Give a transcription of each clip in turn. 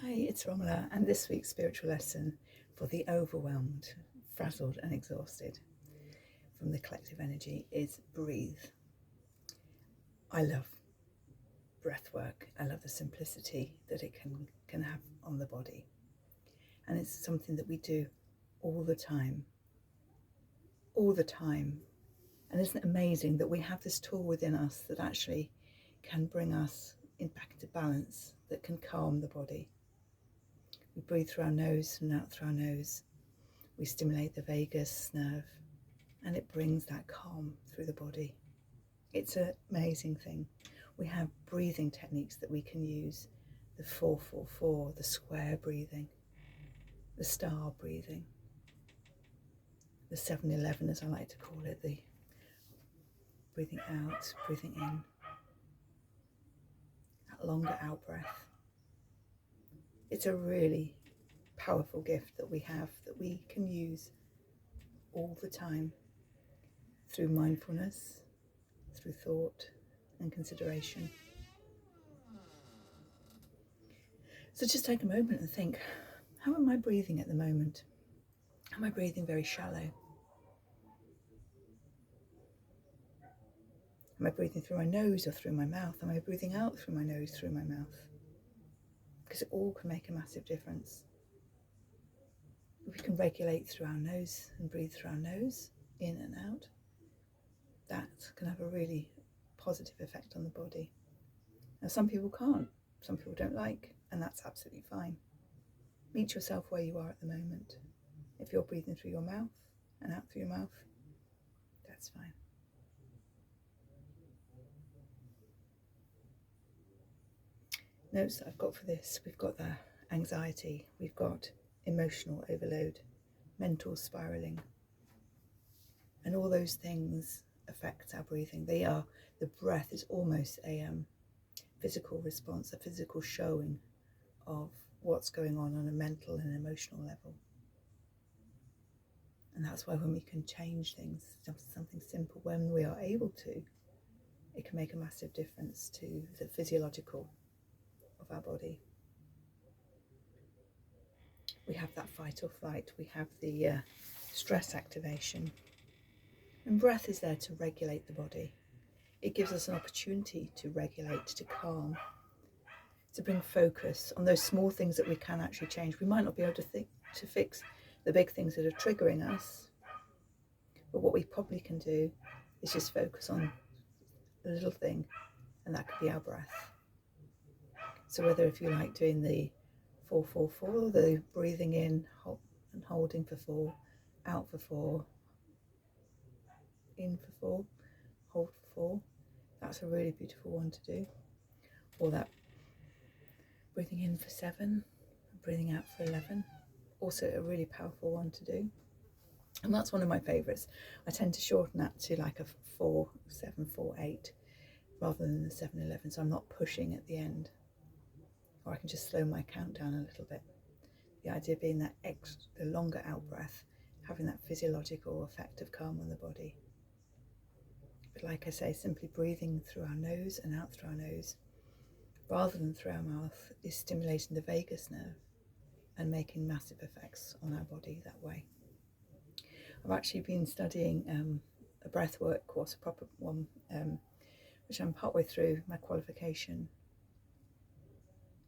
Hi, it's Romola, and this week's spiritual lesson for the overwhelmed, frazzled and exhausted from the collective energy is breathe. I love breath work. I love the simplicity that it can have on the body. And it's something that we do all the time. And isn't it amazing that we have this tool within us that actually can bring us back into balance, that can calm the body. We breathe through our nose and out through our nose. We stimulate the vagus nerve and it brings that calm through the body. It's an amazing thing. We have breathing techniques that we can use. The 4-4-4, the square breathing, the star breathing, the 7-11 as I like to call it, the breathing out, breathing in, that longer out breath. It's a really powerful gift that we have that we can use all the time through mindfulness, through thought and consideration. So just take a moment and think, how am I breathing at the moment? Am I breathing very shallow? Am I breathing through my nose or through my mouth? Am I breathing out through my nose, through my mouth? Because it all can make a massive difference. If we can regulate through our nose and breathe through our nose, in and out, that can have a really positive effect on the body. Now some people can't, some people don't like, and that's absolutely fine. Meet yourself where you are at the moment. If you're breathing through your mouth and out through your mouth, that's fine. Notes that I've got for this, we've got the anxiety, we've got emotional overload, mental spiraling, and all those things affect our breathing. The breath is almost a physical response, a physical showing of what's going on a mental and emotional level. And that's why when we can change things, something simple, when we are able to, it can make a massive difference to the physiological of our body. We have that fight or flight, we have the stress activation. And breath is there to regulate the body. It gives us an opportunity to regulate, to calm, to bring focus on those small things that we can actually change. We might not be able to fix the big things that are triggering us, but what we probably can do is just focus on a little thing, and that could be our breath. So whether if you like doing the 4-4-4, the breathing in and holding for 4, out for 4, in for 4, hold for 4, that's a really beautiful one to do. Or that breathing in for 7, breathing out for 11, also a really powerful one to do. And that's one of my favourites. I tend to shorten that to like a 4-7-4-8 rather than the 7-11, so I'm not pushing at the end. Or I can just slow my count down a little bit. The idea being that the longer out breath, having that physiological effect of calm on the body. But like I say, simply breathing through our nose and out through our nose, rather than through our mouth, is stimulating the vagus nerve and making massive effects on our body that way. I've actually been studying a breathwork course, a proper one, which I'm partway through my qualification.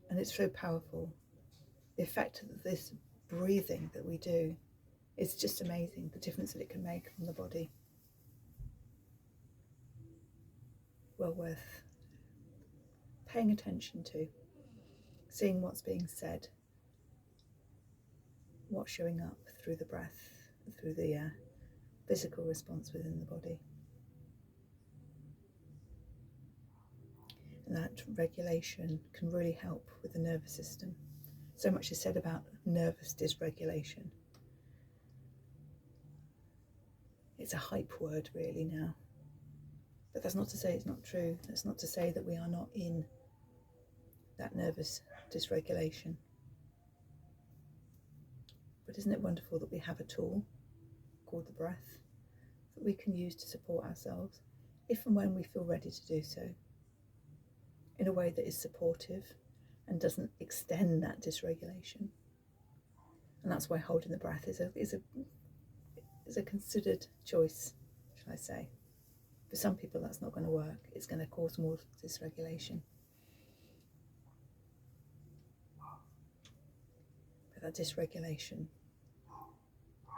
And it's so powerful. The effect of this breathing that we do is just amazing, the difference that it can make on the body. Well worth paying attention to, seeing what's being said, what's showing up through the breath, through the physical response within the body. And that regulation can really help with the nervous system. So much is said about nervous dysregulation. It's a hype word really now. But that's not to say it's not true. That's not to say that we are not in that nervous dysregulation. But isn't it wonderful that we have a tool called the breath that we can use to support ourselves if and when we feel ready to do so, in a way that is supportive and doesn't extend that dysregulation. And that's why holding the breath is a considered choice, shall I say. For some people that's not going to work. It's going to cause more dysregulation. But that dysregulation,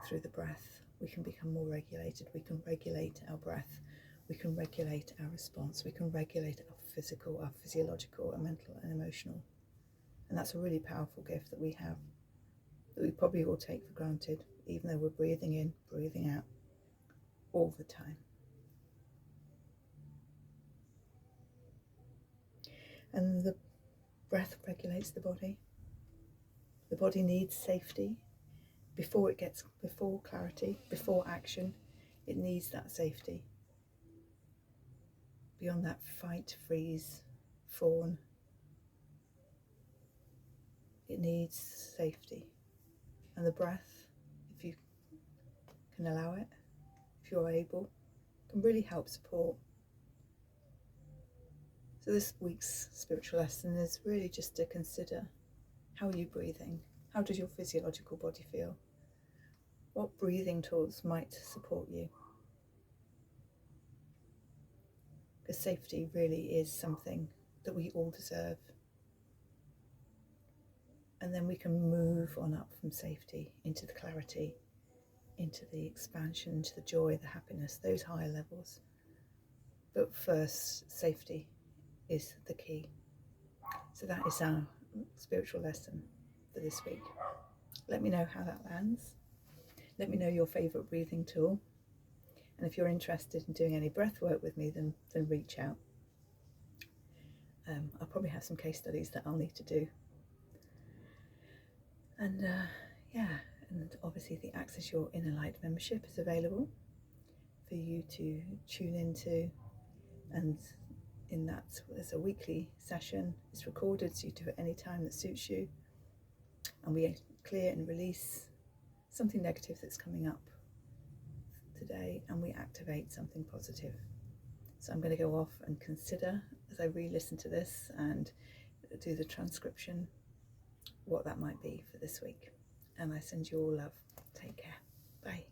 through the breath, we can become more regulated. We can regulate our breath. We can regulate our response. We can regulate our physical, our physiological, our mental and emotional. And that's a really powerful gift that we have, that we probably all take for granted, even though we're breathing in, breathing out all the time. And the breath regulates the body. The body needs safety before clarity, before action. It needs that safety. Beyond that fight, freeze, fawn, it needs safety. And the breath, if you can allow it, if you're able, can really help support. So this week's spiritual lesson is really just to consider, how are you breathing? How does your physiological body feel? What breathing tools might support you? Because safety really is something that we all deserve. And then we can move on up from safety into the clarity, into the expansion, into the joy, the happiness, those higher levels. But first, safety is the key. So that is our spiritual lesson for this week. Let me know how that lands. Let me know your favourite breathing tool. And if you're interested in doing any breath work with me, then reach out. I'll probably have some case studies that I'll need to do. And and obviously the Access Your Inner Light membership is available for you to tune into, and in that there's a weekly session. It's recorded, so you do it any time that suits you, and we clear and release something negative that's coming up today, and we activate something positive. So I'm going to go off and consider, as I re-listen to this and do the transcription, what that might be for this week. And I send you all love. Take care. Bye.